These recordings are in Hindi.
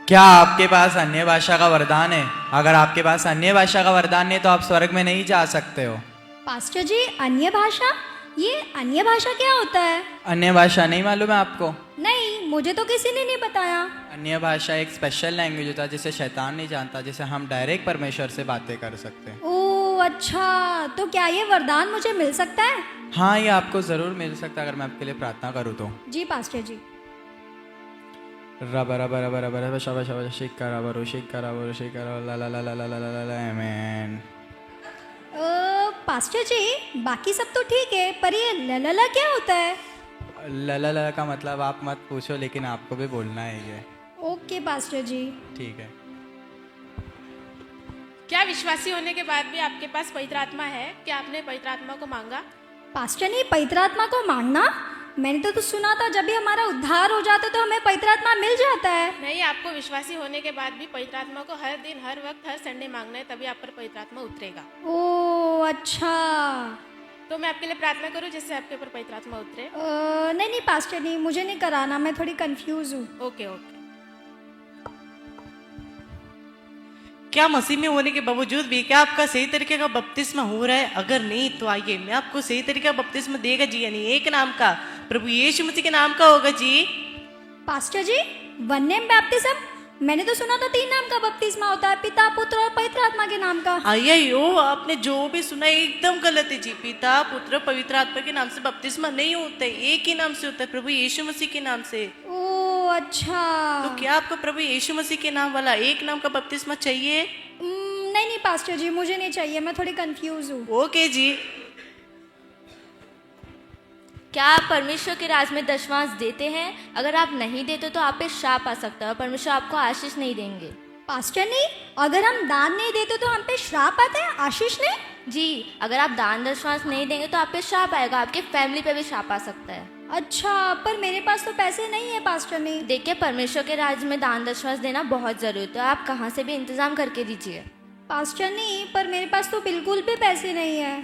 क्या आपके पास अन्य भाषा का वरदान है? अगर आपके पास अन्य भाषा का वरदान है तो आप स्वर्ग में नहीं जा सकते हो। पास्टर जी, अन्य भाषा? ये अन्य भाषा क्या होता है? अन्य भाषा नहीं मालूम है आपको? नहीं, मुझे तो किसी ने नहीं बताया। अन्य भाषा एक स्पेशल लैंग्वेज होता है जिसे शैतान नहीं जानता, जिसे हम डायरेक्ट परमेश्वर से बातें कर सकते हैं। ओह अच्छा, तो क्या ये वरदान मुझे मिल सकता है? हाँ, ये आपको ज़रूर मिल सकता है अगर मैं आपके लिए प्रार्थना करूँ तो। जी पास्टर जी। रब रब रब रब रब शब शब शिक्का रब शिक्का रब शिक्का ला ला ला ला ला ला ला ला आमीन। पास्टर जी, बाकी सब तो ठीक है, पर ये ललला क्या होता है? लला का मतलब आप मत पूछो, लेकिन आपको भी बोलना है ये। ओके पास्टर जी। ठीक है। क्या विश्वासी होने के बाद भी आपके पास पवित्र आत्मा है? क्या आपने पवित्र आत्मा को मांगा? पास्टर ने पवित्र आत्मा को मांगना? मैंने तो सुना था जब भी हमारा उद्धार हो जाता तो हमें पवित्र आत्मा मिल जाता है। नहीं, आपको विश्वासी होने के बाद भी पवित्र आत्मा को हर दिन, हर वक्त, हर संडे मांगना है, तभी आप पर पवित्र आत्मा उतरेगा। ओह अच्छा। तो मैं आपके लिए प्रार्थना करूं जिससे आपके ऊपर पवित्र आत्मा उतरे? नहीं नहीं पास्टर नहीं, मुझे नहीं कराना, मैं थोड़ी कंफ्यूज हूँ। Okay okay. क्या मसीह में होने के बावजूद भी क्या आपका सही तरीके का बपतिस्मा हो रहा है? अगर नहीं तो आइए मैं आपको सही तरीके का बपतिस्मा देगा जी, यानी एक नाम का, प्रभु यीशु मसीह के नाम का होगा जी। पास्टर जी, वन नेम बैप्टिज्म? मैंने तो सुना था 3 नाम का बपतिस्मा होता है, पिता, पुत्र और पवित्र आत्मा के नाम का। आइयो, आपने जो भी सुना है एकदम गलत है जी। पिता, पुत्र, पवित्र आत्मा के नाम से बपतिस्मा नहीं होता है, एक ही नाम से होता है, प्रभु यीशु मसीह के नाम से। ओह अच्छा। तो क्या आपको प्रभु यीशु मसीह के नाम वाला एक नाम का बपतिस्मा चाहिए? नहीं नहीं पास्टर जी, मुझे नहीं चाहिए, मैं थोड़ी कंफ्यूज हूँ। ओके जी। क्या आप परमेश्वर के राज में दशमांश देते हैं? अगर आप नहीं देते तो आप पे श्राप आ सकता है और परमेश्वर आपको आशीष नहीं देंगे। पास्टर नहीं, अगर हम दान नहीं देते तो हम पे श्राप आता है, आशीष नहीं? जी, अगर आप दान दशमांश नहीं देंगे तो आप पे श्राप आएगा, आपके फैमिली पे भी श्राप आ सकता है। अच्छा, पर मेरे पास तो पैसे नहीं है पास्टर नहीं। देखिए, परमेश्वर के राज में दान दशमांश देना बहुत जरूरी है, आप कहाँ से भी इंतजाम करके दीजिए। पास्टर नहीं, पर मेरे पास तो बिल्कुल भी पैसे नहीं है।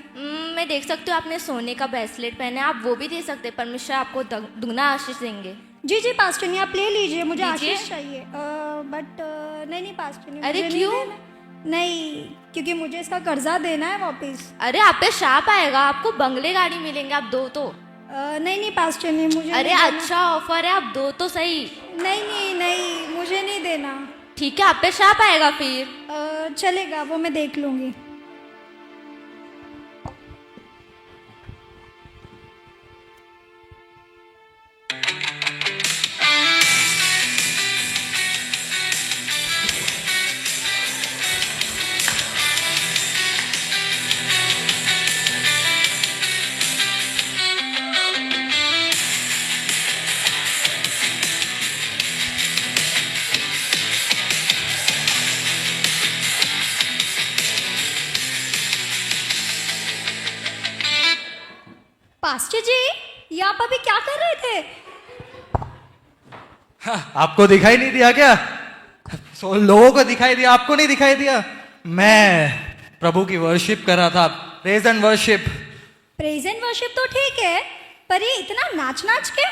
मैं देख सकती हूँ आपने सोने का ब्रेसलेट पहना है, आप वो भी दे सकते हैं, परमेश्वर आपको दुगना आशीष देंगे। जी जी पास्टर नहीं, आप ले लीजिए, मुझे लीजिए। आशीष चाहिए। बट नहीं नहीं पास्टर नहीं, अरे मुझे नहीं क्यों? देना। नहीं, क्योंकि मुझे इसका कर्जा देना है वापस। अरे आप पे श्राप आएगा, आपको बंगले गाड़ी मिलेंगे, आप दो तो। नहीं नहीं पास्टर नहीं, मुझे अरे नहीं देना। अच्छा ऑफर है, आप दो तो सही। नहीं नहीं नहीं, मुझे नहीं देना। ठीक है, आप पे श्राप आएगा फिर। चलेगा, वो मैं देख लूंगी। पास्टर जी, ये आप अभी क्या कर रहे थे? आपको दिखाई नहीं दिया क्या? लोगों को दिखाई दिया, आपको नहीं दिखाई दिया? मैं प्रभु की वर्शिप कर रहा था, praise and worship. Praise and worship तो ठीक है, पर ये इतना नाच नाच के,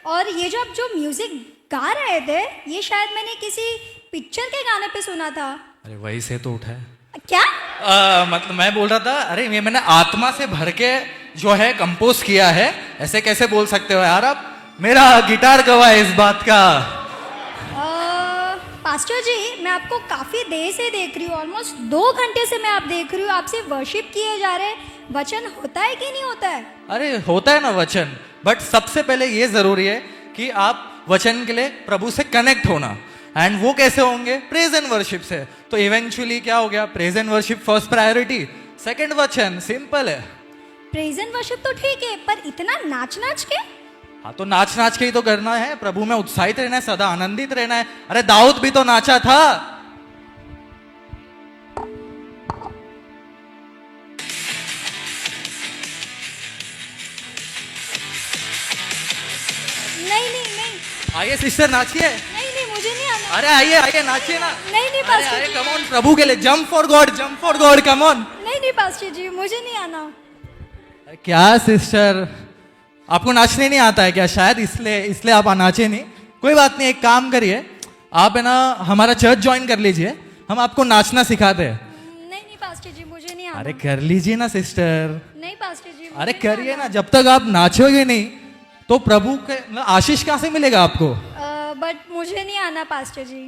और ये जो आप जो म्यूजिक गा रहे थे, ये शायद मैंने किसी पिक्चर के गाने पे सुना था। अरे वही से तो उठा है। क्या? मतलब मैं बोल रहा था, अरे ये मैंने आत्मा से भर के जो है कंपोज किया है। ऐसे कैसे बोल सकते हो यार आप? मेरा गिटार गवाह है इस बात का। पास्टर जी, मैं आपको काफी देर से देख रही हूँ, ऑलमोस्ट 2 घंटे से मैं आप देख रही हूँ, आपसे वर्शिप किए जा रहे। वचन होता है कि नहीं होता है? अरे होता है ना वचन, बट सबसे पहले ये जरूरी है कि आप वचन के लिए प्रभु से कनेक्ट होना। एंड वो कैसे होंगे? प्रेज एंड वर्शिप से। तो इवेंचुअली क्या हो गया? Praise and worship first priority, second वचन, सिंपल है। प्रेज एंड वर्शिप तो ठीक है, पर इतना नाच नाच के? हाँ, तो नाच नाच के ही तो करना है, प्रभु में उत्साहित रहना है, सदा आनंदित रहना है। अरे दाऊद भी तो नाचा था। नहीं नहीं नहीं आइए सिस्टर नाचिए। नहीं नहीं, मुझे नहीं आना। अरे आइए आइए नाचिए ना। नहीं नहीं अरे पास्टर अरे जी। कम ऑन, प्रभु के लिए jump for God come on. नहीं नहीं पास्टर जी, मुझे नहीं आना। क्या सिस्टर, आपको नाचने नहीं आता है क्या? शायद इसलिए इसलिए आप नाचे नहीं। कोई बात नहीं, एक काम करिए, आप है ना हमारा चर्च ज्वाइन कर लीजिए, हम आपको नाचना सिखाते हैं। नहीं नहीं पास्टर जी, मुझे नहीं आना। अरे कर लीजिए ना सिस्टर, नहीं पास्टर जी, मुझे अरे नहीं करिए आना। ना। जब तक आप नाचोगे नहीं तो प्रभु के मतलब आशीष कहाँ से मिलेगा आपको? बट मुझे नहीं आना पास्टर जी।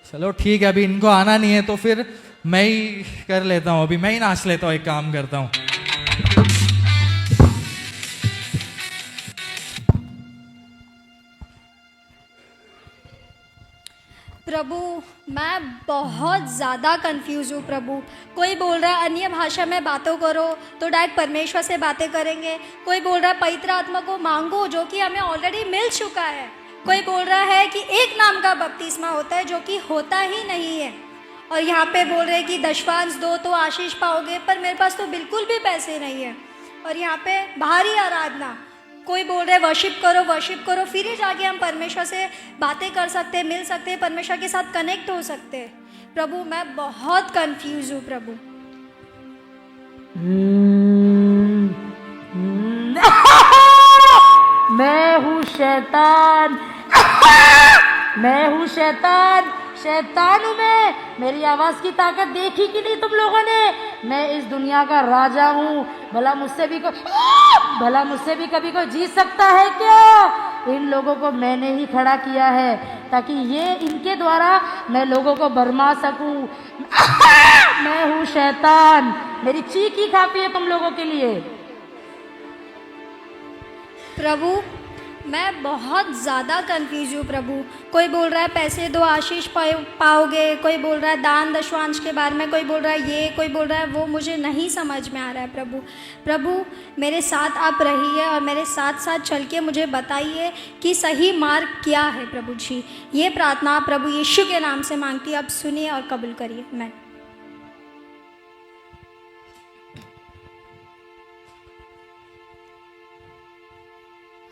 चलो ठीक है, अभी इनको आना नहीं है तो फिर मैं ही कर लेता हूँ, अभी मैं ही नाच लेता हूँ, एक काम करता हूँ। प्रभु मैं बहुत ज़्यादा कंफ्यूज हूँ प्रभु। कोई बोल रहा है अन्य भाषा में बातों करो तो डायरेक्ट परमेश्वर से बातें करेंगे। कोई बोल रहा है पवित्र आत्मा को मांगो जो कि हमें ऑलरेडी मिल चुका है। कोई बोल रहा है कि एक नाम का बपतिस्मा होता है जो कि होता ही नहीं है। और यहाँ पे बोल रहे हैं कि दशवांश दो तो आशीष पाओगे, पर मेरे पास तो बिल्कुल भी पैसे नहीं है। और यहाँ पे बाहरी आराधना, कोई बोल रहे वर्शिप करो, फिर ही जाके हम परमेश्वर से बातें कर सकते हैं, मिल सकते हैं, परमेश्वर के साथ कनेक्ट हो सकते हैं। प्रभु मैं बहुत कंफ्यूज हूँ प्रभु। मैं हूँ शैतान, मैं हूँ शैतान, शैतान हूँ मैं। मेरी आवाज की ताकत देखी कि नहीं तुम लोगों ने? मैं इस दुनिया का राजा हूँ। भला मुझसे भी कभी कोई जीत सकता है क्या? इन लोगों को मैंने ही खड़ा किया है ताकि ये इनके द्वारा मैं लोगों को भरमा सकूं। मैं हूँ शैतान, मेरी चीख ही काफी है तुम लोगों के लिए। प्रभु मैं बहुत ज़्यादा कंफ्यूज हूँ प्रभु। कोई बोल रहा है पैसे दो आशीष पाओगे, कोई बोल रहा है दान दशवांश के बारे में, कोई बोल रहा है ये, कोई बोल रहा है वो। मुझे नहीं समझ में आ रहा है प्रभु। प्रभु मेरे साथ आप रहिए और मेरे साथ साथ चल के मुझे बताइए कि सही मार्ग क्या है प्रभु जी। ये प्रार्थना प्रभु यीशु के नाम से मांगती है, आप सुनिए और कबूल करिए। मैं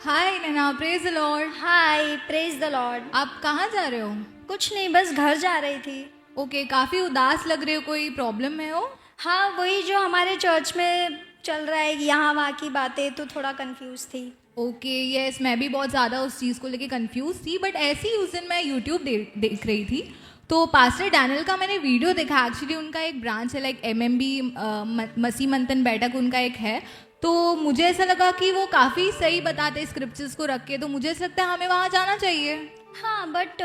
hi Naina, praise the Lord. Hi, praise the Lord. आप कहाँ जा रहे हो? कुछ नहीं, बस घर जा रही थी। ओके, काफ़ी उदास लग रहे हो, कोई प्रॉब्लम है हो? हाँ, वही जो हमारे चर्च में चल रहा है, यहाँ वहाँ की बातें, तो थोड़ा कंफ्यूज थी। ओके यस, मैं भी बहुत ज़्यादा उस चीज़ को लेके कंफ्यूज थी। बट ऐसे ही उस दिन मैं यूट्यूब देख रही थी तो पास्टर डैनियल का मैंने वीडियो देखा। एक्चुअली उनका एक ब्रांच है, लाइक MMB मसीह मंथन बैठक उनका एक है। तो मुझे ऐसा लगा कि वो काफ़ी सही बताते स्क्रिप्चर्स को रख के, तो मुझे ऐसा लगता है हमें वहाँ जाना चाहिए। हाँ, बट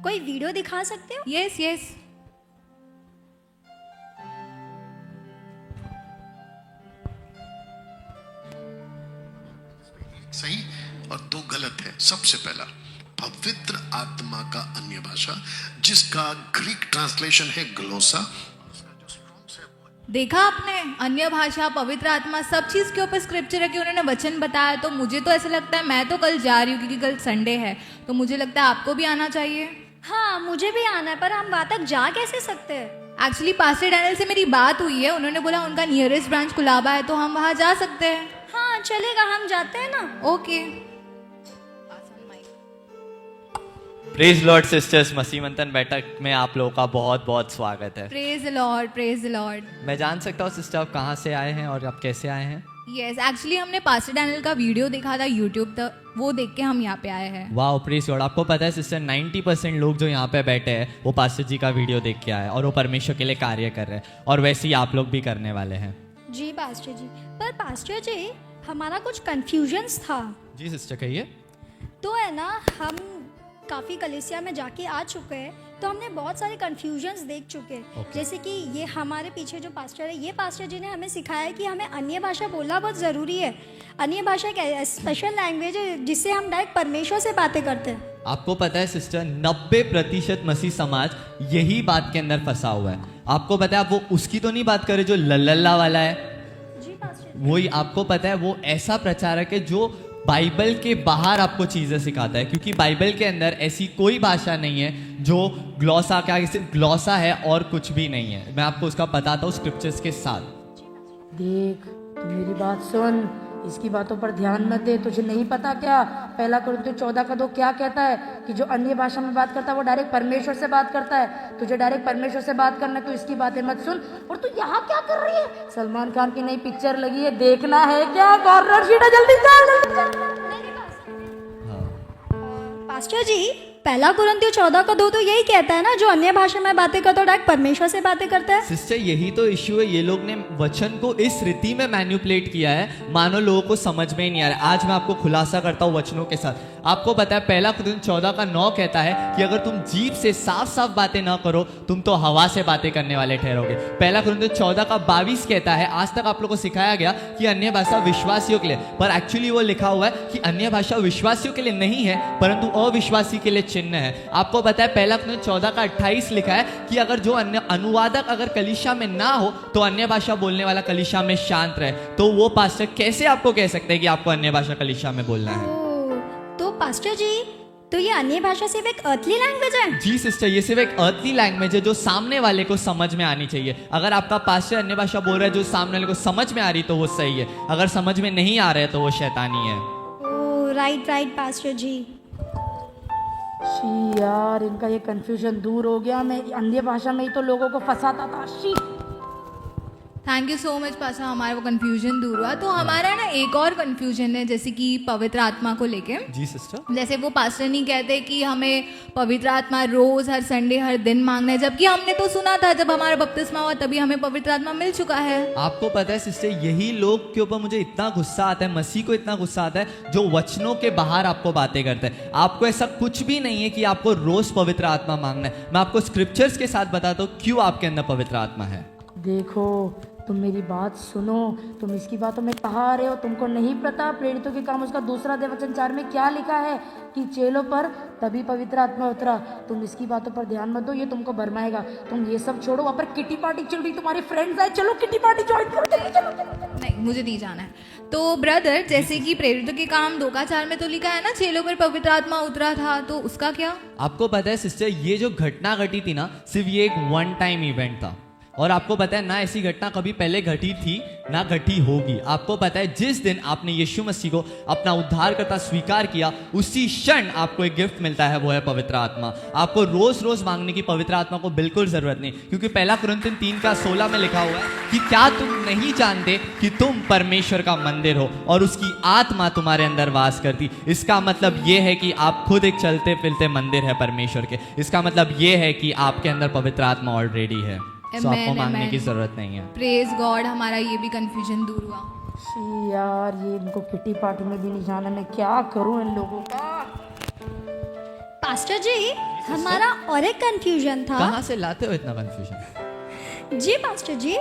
कोई वीडियो दिखा सकते हो? Yes yes. सही और दो गलत है। सबसे पहला, पवित्र आत्मा का अन्य भाषा, जिसका ग्रीक ट्रांसलेशन है ग्लोसा। देखा आपने, अन्य भाषा, पवित्र आत्मा, सब चीज़ के ऊपर स्क्रिप्चर है कि उन्होंने वचन बताया। तो मुझे तो ऐसा लगता है, मैं तो कल जा रही हूँ क्योंकि कल संडे है, तो मुझे लगता है आपको भी आना चाहिए। हाँ, मुझे भी आना है, पर हम वहाँ तक जा कैसे सकते हैं? एक्चुअली पास्टर डैनियल से मेरी बात हुई है, उन्होंने बोला उनका नियरेस्ट ब्रांच कुलाबा है, तो हम वहाँ जा सकते हैं। हाँ चलेगा, हम जाते हैं ना। ओके। प्रेज लॉर्ड सिस्टर्स, मसीह मंथन बैठक में आप लोगों का बहुत बहुत स्वागत है। Praise the Lord, praise the Lord. मैं जान सकता हूँ सिस्टर आप कहाँ से आए हैं और आप कैसे आए हैं? यस, एक्चुअली हमने पास्टर डैनियल का वीडियो देखा था यूट्यूब तक, वो देख के हम यहाँ पे आए हैं। वाह, प्रेज लॉर्ड। आपको पता है सिस्टर, 90% लोग जो यहाँ पे बैठे हैं वो पास्टर जी का वीडियो देख के आए और वो परमेश्वर के लिए कार्य कर रहे हैं, और वैसे ही आप लोग भी करने वाले हैं। जी पास्टर जी, पर पास्टर जी हमारा कुछ कंफ्यूजन्स था। जी सिस्टर कहिए। तो है ना, हम काफ़ी कलीसिया में जाके आ चुके हैं, तो हमने बहुत सारे कंफ्यूजन्स देख चुके हैं। जैसे कि ये हमारे पीछे जो पास्टर है, ये पास्टर जी ने हमें सिखाया है कि हमें अन्य भाषा बोलना बहुत ज़रूरी है। अन्य भाषा एक स्पेशल लैंग्वेज है जिससे हम डायरेक्ट परमेश्वर से बातें करते हैं। आपको पता है सिस्टर, 90% मसीह समाज यही बात के अंदर फंसा हुआ है। आपको पता है, आप वो उसकी तो नहीं बात करे जो लल्ला वाला है, जी पास्टर, वही आपको पता है वो ऐसा प्रचारक है जो बाइबल के बाहर आपको चीज़ें सिखाता है, क्योंकि बाइबल के अंदर ऐसी कोई भाषा नहीं है जो ग्लॉसा, क्या सिर्फ ग्लॉसा है और कुछ भी नहीं है। मैं आपको उसका बताता हूँ स्क्रिप्चर्स के साथ। देख, तू मेरी बात सुन, इसकी बातों पर ध्यान मत दे। तुझे नहीं पता क्या, पहला कुरिन्थियों 14:2 क्या कहता है कि जो अन्य भाषा में बात करता है वो डायरेक्ट परमेश्वर से बात करता है। तुझे डायरेक्ट परमेश्वर से बात करना है, तो इसकी बातें मत सुन। और तू यहाँ क्या कर रही है? सलमान खान की नई पिक्चर लगी है, देखना है क्या? कॉर्नर सीट है, जल्दी चल। पास्टर जी पहला कुरिन्थियों 14:2 तो यही कहता है ना, जो अन्य भाषा में बातें करता है डायरेक्ट परमेश्वर से बातें करता है। सिस्टर यही तो इश्यू है, ये लोग ने वचन को इस रीति में मैन्युपुलेट किया है मानो लोगों को समझ में ही नहीं आ रहा। आज मैं आपको खुलासा करता हूँ वचनों के साथ। आपको पता है पहला कुरिन्थियों 14:9 कहता है कि अगर तुम जीभ से साफ साफ बातें ना करो तुम तो हवा से बातें करने वाले ठहरोगे। पहला कुरिन्थियों 14:22 कहता है, आज तक आप लोगों को सिखाया गया कि अन्य भाषा विश्वासियों के लिए, पर एक्चुअली वो लिखा हुआ है कि अन्य भाषा विश्वासियों के लिए नहीं है परंतु अविश्वासी के लिए चिन्ह है। आपको पता है पहला कुरिन्थियों 14:28 लिखा है कि अगर जो अन्य अनुवादक अगर कलीसिया में ना हो तो अन्य भाषा बोलने वाला कलीसिया में शांत रहे। तो वो पास्टर कैसे आपको कह सकते हैं कि आपको अन्य भाषा कलीसिया में बोलना है? तो पास्टर जी, तो ये अन्य भाषा सिर्फ एक अर्थली लैंग्वेज है? जी सिस्टर, ये सिर्फ एक अर्थली लैंग्वेज है जो सामने वाले को समझ में आनी चाहिए। अगर आपका पास्टर अन्य भाषा बोल रहा है जो सामने वाले को समझ में आ रही तो वो सही है, अगर समझ में नहीं आ रहा है तो वो शैतानी है। Oh right pastor ji. शी यार, इनका ये कंफ्यूजन दूर हो गया। मैं अन्य भाषा में ही तो लोगों को फंसाता था। She thank you so much पासा, हमारा वो कंफ्यूजन दूर हुआ। तो हमारा ना एक और कंफ्यूजन है जैसे कि पवित्र आत्मा को लेके। जी सिस्टर, जैसे वो पास्टर नहीं कहते कि हमें पवित्र आत्मा रोज हर संडे हर दिन मांगना है, जबकि हमने तो सुना था जब हमारा बपतिस्मा हुआ तभी हमें पवित्र आत्मा मिल चुका है। आपको पता है सिस्टर यही लोग के ऊपर मुझे इतना गुस्सा आता है, मसीह को इतना गुस्सा आता है जो वचनों के बाहर आपको बातें करते हैं। आपको ऐसा कुछ भी नहीं है कि आपको रोज पवित्र आत्मा मांगना है। मैं आपको स्क्रिप्चर्स के साथ बताता हूँ क्यों आपके अंदर पवित्र आत्मा है। देखो, तुम मेरी बात सुनो, तुम इसकी बातों में कहा आ रहे हो, तुमको नहीं पता प्रेरितों के काम उसका 2 वचन 4 में क्या लिखा है कि चेलों पर तभी पवित्र आत्मा उतरा। तुम इसकी बातों पर ध्यान मत दो, ये तुमको भरमाएगा। तुम ये सब छोड़ो, वहाँ पर किटी पार्टी चल रही, तुम्हारे फ्रेंड्स आए, चलो किटी पार्टी ज्वाइन करो, चलो। नहीं, मुझे नहीं जाना है। तो ब्रदर, जैसे कि प्रेरितों के काम 2:4 में तो लिखा है ना चेलों पर पवित्र आत्मा उतरा था, तो उसका क्या? आपको पता है सिस्टर ये जो घटना घटी थी ना, सिर्फ ये एक वन टाइम इवेंट था और आपको पता है ना ऐसी घटना कभी पहले घटी थी ना घटी होगी। आपको पता है जिस दिन आपने यीशु मसीह को अपना उद्धारकर्ता स्वीकार किया उसी क्षण आपको एक गिफ्ट मिलता है, वो है पवित्र आत्मा। आपको रोज रोज मांगने की पवित्र आत्मा को बिल्कुल जरूरत नहीं, क्योंकि पहला कुरिन्थियों 3:16 में लिखा हुआ है कि क्या तुम नहीं जानते कि तुम परमेश्वर का मंदिर हो और उसकी आत्मा तुम्हारे अंदर वास करती। इसका मतलब ये है कि आप खुद एक चलते फिरते मंदिर है परमेश्वर के। इसका मतलब ये है कि आपके अंदर पवित्र आत्मा ऑलरेडी है, तो आपको मांगने की जरूरत नहीं है। प्रेज गॉड, हमारा ये भी कंफ्यूजन दूर हुआ। शी यार, ये इनको किटी पार्टी में भी नहीं जाना, मैं क्या करूं इन लोगों का। पास्टर जी, हमारा और एक कंफ्यूजन था। कहाँ से लाते हो इतना कंफ्यूजन? जी पास्टर जी,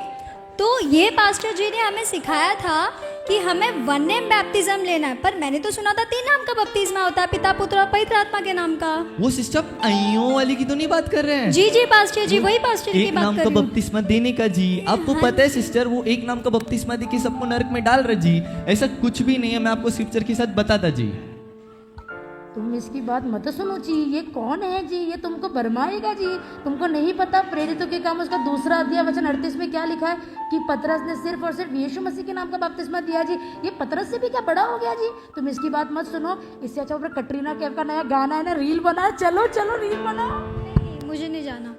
तो ये पास्टर जी ने हमें सिखाया था कि हमें वन नेम बैप्टिज्म लेना है, पर मैंने तो सुना था 3 नाम का बपतिस्मा होता है, पिता पुत्र और पवित्र आत्मा के नाम का। वो सिस्टर अइयों वाली की तो नहीं बात कर रहे हैं? जी पास्टर जी, वही पास्टर की एक बात नाम कर का रही हूँ। बपतिस्मा देने का जी। आपको पता है सिस्टर वो एक नाम का बपतिस्मा दे के सबको नरक में डाल रहे जी। ऐसा कुछ भी नहीं है, मैं आपको स्क्रिप्चर के साथ बताता जी। तुम इसकी बात मत सुनो जी, ये कौन है जी, ये तुमको भरमाएगा जी। तुमको नहीं पता प्रेरितों के काम उसका 2 वचन 38 में क्या लिखा है कि पतरस ने सिर्फ और सिर्फ यीशु मसीह के नाम का बपतिस्मा दिया जी। ये पतरस से भी क्या बड़ा हो गया जी। तुम इसकी बात मत सुनो। इससे अच्छा ऊपर कटरीना कैफ का नया गाना है ना, रील बना, चलो चलो रील बना। नहीं, मुझे नहीं जाना।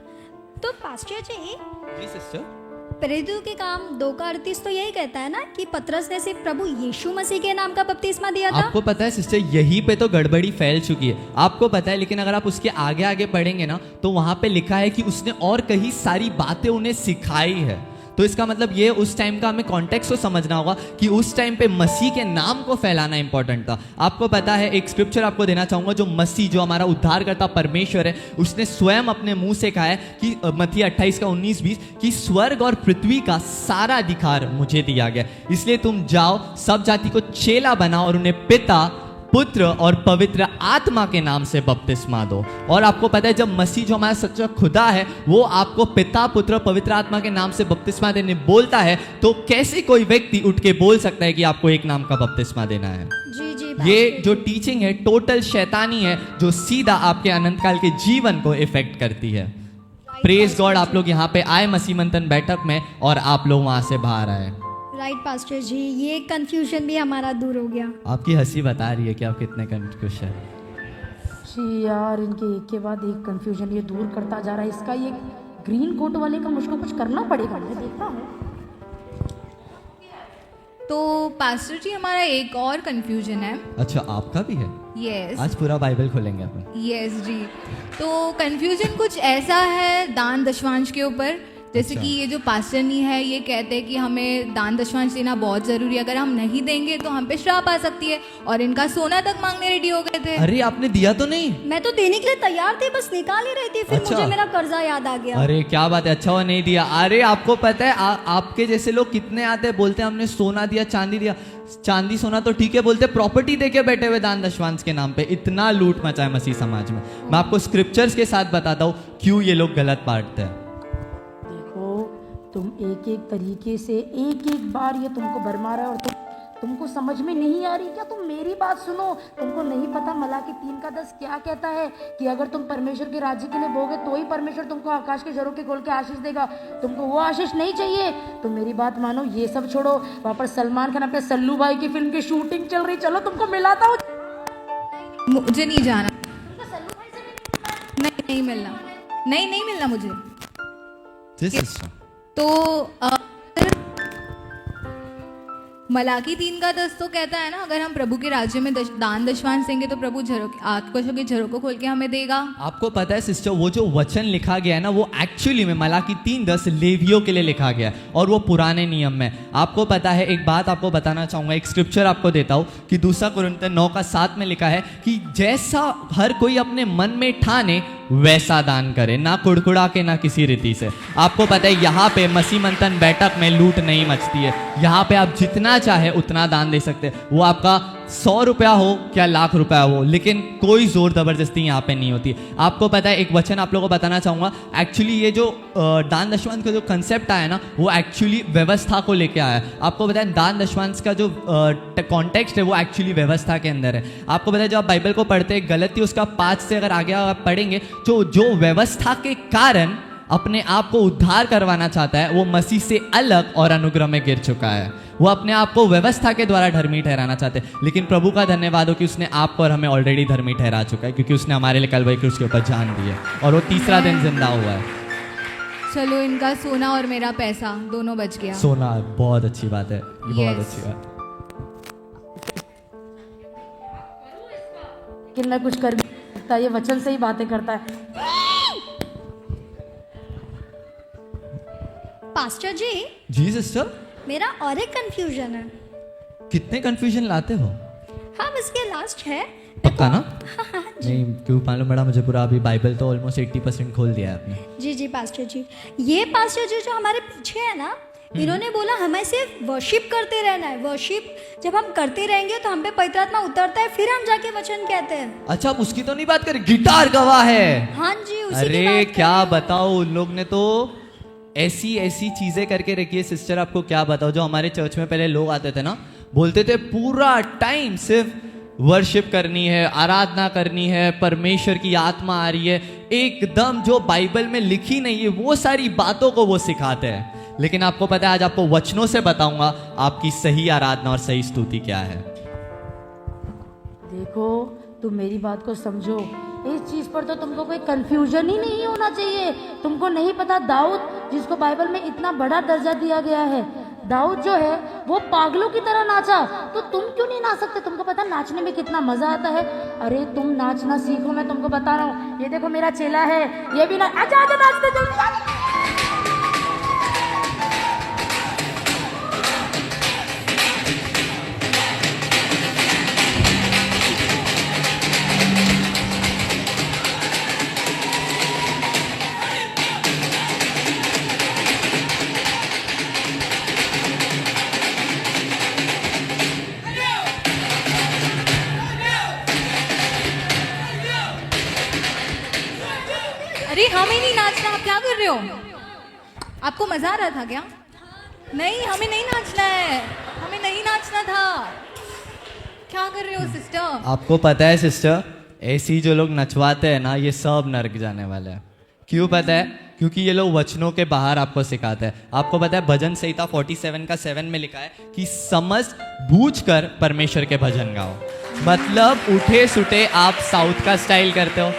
तो पास्टर जी सिस्टर, प्रेरितों के काम 2:38 तो यही कहता है ना कि पतरस ने सिर्फ प्रभु यीशु मसीह के नाम का बपतिस्मा दिया था। आपको पता है सिस्टर यहीं पे तो गड़बड़ी फैल चुकी है, आपको पता है। लेकिन अगर आप उसके आगे आगे पढ़ेंगे ना तो वहां पे लिखा है कि उसने और कई सारी बातें उन्हें सिखाई है। तो इसका मतलब ये उस टाइम का हमें कॉन्टेक्स्ट को समझना होगा कि उस टाइम पे मसीह के नाम को फैलाना इंपॉर्टेंट था। आपको पता है एक स्क्रिप्चर आपको देना चाहूंगा, जो मसीह जो हमारा उद्धारकर्ता परमेश्वर है उसने स्वयं अपने मुंह से कहा है कि मत्ती 28:19-20 कि स्वर्ग और पृथ्वी का सारा अधिकार मुझे दिया गया, इसलिए तुम जाओ सब जाति को चेला बनाओ और उन्हें पिता पुत्र और पवित्र आत्मा के नाम से बपतिस्मा दो। और आपको पता है जब मसीह जो हमारा सच्चा खुदा है वो आपको पिता पुत्र पवित्र आत्मा के नाम से बपतिस्मा देने बोलता है, तो कैसे कोई व्यक्ति उठ के बोल सकता है कि आपको एक नाम का बपतिस्मा देना है? जी ये जो टीचिंग है टोटल शैतानी है जो सीधा आपके अनंत काल के जीवन को इफेक्ट करती है। प्रेज गॉड, आप लोग यहाँ पे आए मसीह मंथन बैठक में और आप लोग वहां से बाहर आए। राइट पास्टर जी, ये कंफ्यूजन भी हमारा दूर हो गया। आपकी हंसी बता रही है कि आप कितने कंफ्यूज हैं। शी यार, इनके एक के बाद एक कंफ्यूजन ये दूर करता जा रहा है। इसका ये ग्रीन कोट वाले का मुझको कुछ करना पड़ेगा, मैं देखता हूँ। तो पास्टर जी, हमारा एक और कंफ्यूजन है। अच्छा, आपका भी है? यस आज पूरा बाइबल खोलेंगे अपन। यस जी। तो कंफ्यूजन कुछ ऐसा है दान दशवांश के ऊपर, जैसे कि ये जो पास्टर नहीं है ये कहते हैं कि हमें दान दशवांश देना बहुत ज़रूरी है, अगर हम नहीं देंगे तो हम पे श्राप आ सकती है, और इनका सोना तक मांगने रेडी हो गए थे। अरे आपने दिया तो नहीं? मैं तो देने के लिए तैयार थी, बस निकाल ही रही थी, फिर अच्छा। मुझे मेरा कर्जा याद आ गया। अरे क्या बात है, अच्छा हुआ नहीं दिया। अरे आपको पता है आपके जैसे लोग कितने आते हैं, बोलते हैं हमने सोना दिया, चांदी दिया। चांदी सोना तो ठीक है, बोलते प्रॉपर्टी देके बैठे हुए दान दशवांश के नाम पे। इतना लूट मचा है मसीह समाज में। मैं आपको स्क्रिप्चर्स के साथ बताता हूँ क्यों ये लोग गलत बांटते हैं। तुम एक एक तरीके से एक एक बार ये तुमको भरमा रहा है और तुमको समझ में नहीं आ रही क्या? तुम मेरी बात सुनो। तुमको नहीं पता मलाकी 3:10 क्या कहता है कि अगर तुम परमेश्वर के राज्य के लिए बोगे तो ही परमेश्वर तुमको आकाश के झरोखे खोल के आशीष देगा। तुमको वो आशीष नहीं चाहिए? तुम मेरी बात मानो, ये सब छोड़ो। वहाँ पर सलमान खान अपने सल्लू भाई की फिल्म की शूटिंग चल रही, चलो तुमको मिलाता हूँ। मुझे नहीं जाना, नहीं मिलना, नहीं मिलना मुझे। तो मलाकी 3:10 तो कहता है ना, अगर हम प्रभु के राज्य में दान दशवांश देंगे तो प्रभु आकाशों के झरोखों खोल के हमें देगा। आपको पता है सिस्टर, वो जो वचन लिखा गया है ना, वो एक्चुअली में मलाकी 3:10 लेवियों के लिए लिखा गया है, और वो पुराने नियम में। आपको पता है, एक बात आपको बताना चाहूंगा, एक स्क्रिप्चर आपको देता हूँ कि 2 कुरिन्थियों 9:7 में लिखा है कि जैसा हर कोई अपने मन में ठाने वैसा दान करे, ना कुड़कुड़ा के ना किसी रीति से। आपको पता है यहाँ पे मसीह मंथन बैठक में लूट नहीं मचती है। यहाँ पे आप जितना चाहे उतना दान दे सकते हैं, वो आपका 100 रुपया हो क्या लाख रुपया हो, लेकिन कोई जोर जबरदस्ती यहाँ पे नहीं होती। आपको पता है, एक वचन आप लोगों को बताना चाहूंगा। एक्चुअली ये जो दान दशवांश का जो कंसेप्ट आया ना, वो एक्चुअली व्यवस्था को लेके आया है। आपको पता है दान दशवांश का जो कॉन्टेक्स्ट है वो एक्चुअली व्यवस्था के अंदर है। आपको पता है जब आप बाइबल को पढ़ते हैं, गलती उसका 5 से अगर आगे आप पढ़ेंगे, तो जो व्यवस्था के कारण अपने आप को उद्धार करवाना चाहता है, वो मसीह से अलग और अनुग्रह में गिर चुका है। वो अपने आप को व्यवस्था के द्वारा धर्मी ठहराना चाहते हैं, लेकिन प्रभु का धन्यवाद हो कि उसने आपको और हमें ऑलरेडी धर्मी ठहरा चुका है, क्योंकि उसने हमारे लिए कलवरी क्रूस के ऊपर जान दी है, और वो तीसरा दिन जिंदा हुआ है। चलो, इनका सोना और मेरा पैसा दोनों बच गया। सोना बहुत अच्छी बात है, ये बहुत Yes. अच्छी बात है। लेकिन मैं कुछ कर नहीं सकता, ये वचन से ही बातें करता है। पास्टर जी सिस्टर, मेरा और एक कंफ्यूजन है। कितने कंफ्यूजन लाते हो? हाँ, बस ये लास्ट है। पक्का ना? नहीं, क्यों मालूम पड़ा मुझे पूरा। अभी बाइबल तो ऑलमोस्ट 80% खोल दिया है आपने। जी पास्टर जी, ये पास्टर जी जो हमारे पीछे है ना, इन्होंने बोला हमें सिर्फ वर्शिप करते रहना है। वर्शिप जब हम करते रहेंगे तो हम पे पवित्र आत्मा उतरता है, फिर हम जाके वचन कहते हैं। अच्छा, आप उसकी तो नहीं बात करें? गिटार गवाह है। हाँ जी, उसी की अरे बात कर क्या रही हूँ। बताओ, उन लोग ने तो ऐसी चीजें करके रखी है सिस्टर। आपको क्या बताओ, जो हमारे चर्च में पहले लोग आते थे ना, बोलते थे पूरा टाइम सिर्फ वर्शिप करनी है, आराधना करनी है, परमेश्वर की आत्मा आ रही है, एकदम जो बाइबल में लिखी नहीं है वो सारी बातों को वो सिखाते हैं। लेकिन आपको पता है, आज आपको वचनों से बताऊंगा आपकी सही आराधना और सही स्तुति क्या है। देखो, तुम मेरी बात को समझो। इस चीज पर तो तुमको कोई कंफ्यूजन ही नहीं होना चाहिए। तुमको नहीं पता, दाऊद जिसको बाइबल में इतना बड़ा दर्जा दिया गया है, दाऊद जो है वो पागलों की तरह नाचा, तो तुम क्यों नहीं नाच सकते? तुमको पता नाचने में कितना मजा आता है। अरे तुम नाचना सीखो, मैं तुमको बता रहा हूँ। ये देखो मेरा चेला है, ये भी ना आजा आजा नाचते जल्दी। अरे हमें नहीं नाचना, आप क्या कर रहे हो? आपको मजा आ रहा था क्या? नहीं, हमें नहीं नाचना है, हमें नहीं नाचना था। क्या कर रहे हो सिस्टर? आपको पता है सिस्टर, ऐसी जो लोग नचवाते हैं ना, ये सब नरक जाने वाले हैं। क्यों पता है? क्योंकि ये लोग वचनों के बाहर आपको सिखाते हैं। आपको पता है भजन संहिता 47:7 में लिखा है कि समझ बूझ कर परमेश्वर के भजन गाओ। मतलब उठे सुटे आप साउथ का स्टाइल करते हो,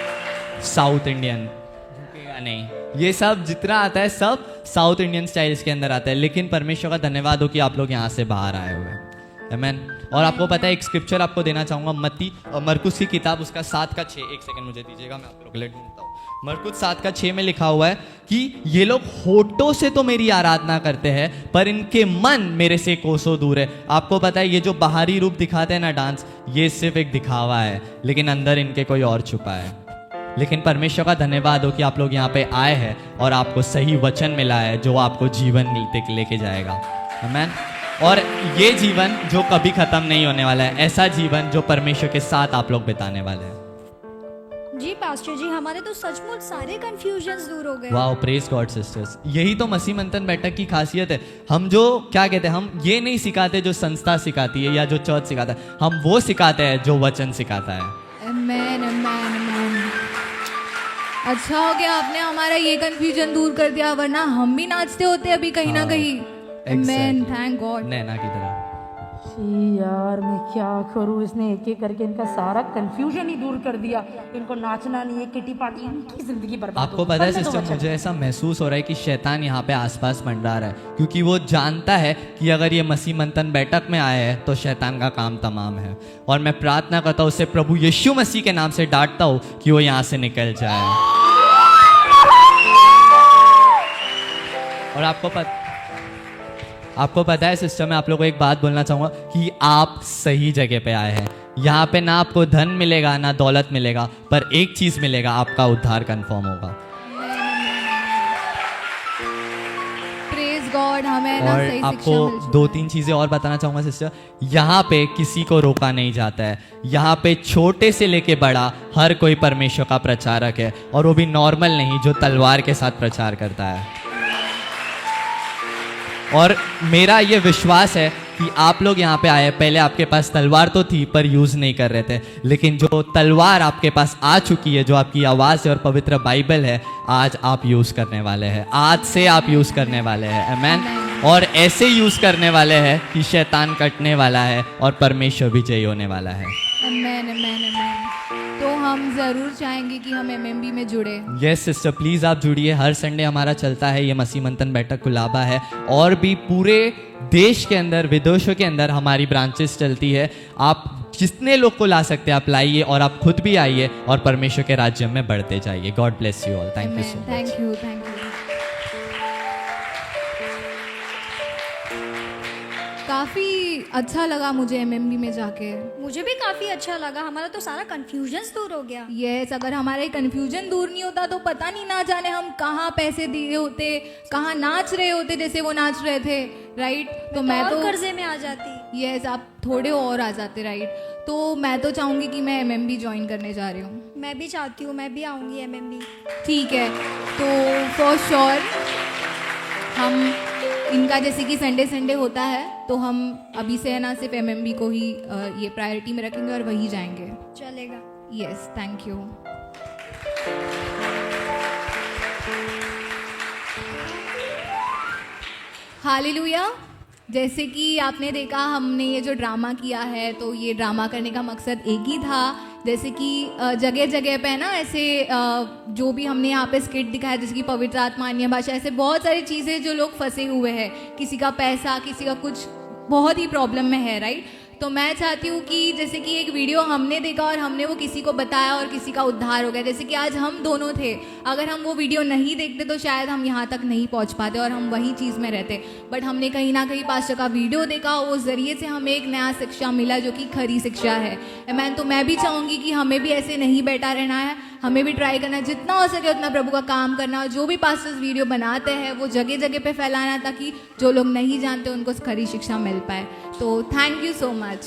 साउथ इंडियन नहीं, ये सब जितना आता है सब साउथ इंडियन स्टाइल्स के अंदर आता है। लेकिन परमेश्वर का धन्यवाद हो कि आप लोग यहाँ से बाहर आए हुए हैं। आमीन। और आपको पता है एक स्क्रिप्चर आपको देना चाहूँगा, मरकुस की किताब उसका 7:6, एक सेकंड मुझे दीजिएगा, मैं आप लोग के लिए ढूंढता हूँ। मरकुस 7:6 में लिखा हुआ है कि ये लोग होठों से तो मेरी आराधना करते हैं पर इनके मन मेरे से कोसों दूर है। आपको पता है ये जो बाहरी रूप दिखाते हैं ना डांस, ये सिर्फ एक दिखावा है, लेकिन अंदर इनके कोई और छुपा है। लेकिन परमेश्वर का धन्यवाद हो कि आप लोग यहाँ पे आए हैं और आपको सही वचन मिला है जो आपको जीवन लेके जाएगा। आमीन। और ये जीवन जो कभी खत्म नहीं होने वाला है, ऐसा जीवन जो परमेश्वर के साथ आप लोग बिताने वाले हैं। जी पास्टर जी, हमारे तो सचमुच सारे कंफ्यूजन्स दूर हो गए। Wow, praise God sisters. यही तो मसीह मंथन बैठक की खासियत है। हम जो क्या कहते हैं, हम ये नहीं सिखाते जो संस्था सिखाती है या जो चर्च सिखाता है, हम वो सिखाते हैं जो वचन सिखाता है। आमेन, आमेन, आमेन। अच्छा हो गया आपने हमारा ये कंफ्यूजन दूर कर दिया, वरना हम भी नाचते होते अभी कहीं ना कहीं। आमेन, थैंक गॉड। नैना की तरह। यार मैं क्या करूँ, इसने एक एक करके इनका सारा कंफ्यूजन ही दूर कर दिया। इनको नाचना नहीं है, किटी पार्टी, इनकी जिंदगी बर्बाद। आपको पता है सिस्टर, मुझे ऐसा महसूस हो रहा है कि शैतान यहाँ पे आसपास मंडरा रहा है, क्योंकि वो जानता है कि अगर ये मसीह मंथन बैठक में आए हैं तो शैतान का काम तमाम है। और मैं प्रार्थना करता हूँ उसे प्रभु यीशु मसीह के नाम से डांटता हूँ कि वो यहाँ से निकल जाए। और आपको पता है सिस्टर, मैं आप लोगों को एक बात बोलना चाहूँगा कि आप सही जगह पे आए हैं। यहाँ पे ना आपको धन मिलेगा ना दौलत मिलेगा, पर एक चीज़ मिलेगा, आपका उद्धार कंफर्म होगा। प्रेज गॉड, हमें ना और सही आपको 2-3 चीज़ें और बताना चाहूँगा सिस्टर। यहाँ पे किसी को रोका नहीं जाता है। यहाँ पे छोटे से लेके बड़ा हर कोई परमेश्वर का प्रचारक है, और वो भी नॉर्मल नहीं, जो तलवार के साथ प्रचार करता है। और मेरा ये विश्वास है कि आप लोग यहाँ पे आए, पहले आपके पास तलवार तो थी पर यूज़ नहीं कर रहे थे, लेकिन जो तलवार आपके पास आ चुकी है, जो आपकी आवाज़ है और पवित्र बाइबल है, आज आप यूज़ करने वाले हैं। आज से आप यूज़ करने वाले हैं। आमीन। और ऐसे यूज़ करने वाले हैं कि शैतान कटने वाला है और परमेश्वर विजयी होने वाला है। आमेन, आमेन, आमेन। तो हम ज़रूर चाहेंगे कि हम एमएमबी में जुड़े। यस सिस्टर, प्लीज़ आप जुड़िए। हर संडे हमारा चलता है ये मसीह मंथन बैठक कुलाबा है, और भी पूरे देश के अंदर, विदेशों के अंदर हमारी ब्रांचेस चलती है। आप जितने लोग को ला सकते हैं आप लाइए, और आप खुद भी आइए और परमेश्वर के राज्य में बढ़ते जाइए। God bless you all. Thank you so much. Thank you, thank you. काफ़ी अच्छा लगा मुझे एमएमबी में जाके। मुझे भी काफी अच्छा लगा, हमारा तो सारा कंफ्यूजन्स दूर हो गया। यस, अगर हमारा कन्फ्यूजन दूर नहीं होता तो पता नहीं, ना जाने हम कहाँ पैसे दिए होते, कहाँ नाच रहे होते जैसे वो नाच रहे थे, राइट। तो मैं तो कर्जे में आ जाती। यस, आप थोड़े और आ जाते, राइट। तो मैं तो चाहूँगी कि मैं एमएमबी ज्वाइन करने जा रही हूँ। मैं भी चाहती हूँ, मैं भी आऊँगी एमएमबी। ठीक है, तो फॉर श्योर हम इनका जैसे कि संडे होता है, तो हम अभी से है ना सिर्फ एमएमबी को ही ये प्रायोरिटी में रखेंगे और वही जाएंगे। चलेगा। Yes, thank you. हालेलुया। जैसे कि आपने देखा, हमने ये जो ड्रामा किया है, तो ये ड्रामा करने का मकसद एक ही था। जैसे कि जगह जगह पे ना ऐसे जो भी हमने यहाँ पे स्किट दिखाया, जैसे कि पवित्र आत्मा, अन्य भाषा, ऐसे बहुत सारी चीज़ें जो लोग फंसे हुए हैं, किसी का पैसा, किसी का कुछ बहुत ही प्रॉब्लम में है, राइट। तो मैं चाहती हूँ कि जैसे कि एक वीडियो हमने देखा और हमने वो किसी को बताया और किसी का उद्धार हो गया। जैसे कि आज हम दोनों थे, अगर हम वो वीडियो नहीं देखते तो शायद हम यहाँ तक नहीं पहुँच पाते और हम वही चीज़ में रहते। बट हमने कहीं ना कहीं पास्टर का वीडियो देखा, उस ज़रिए से हमें एक नया शिक्षा मिला जो कि खरी शिक्षा है। मैं भी चाहूँगी कि हमें भी ऐसे नहीं बैठा रहना है, हमें भी ट्राई करना है, जितना हो सके उतना प्रभु का काम करना, और जो भी पास्टर्स वीडियो बनाते हैं वो जगह जगह पे फैलाना, ताकि जो लोग नहीं जानते उनको खरी शिक्षा मिल पाए। तो थैंक यू सो मच।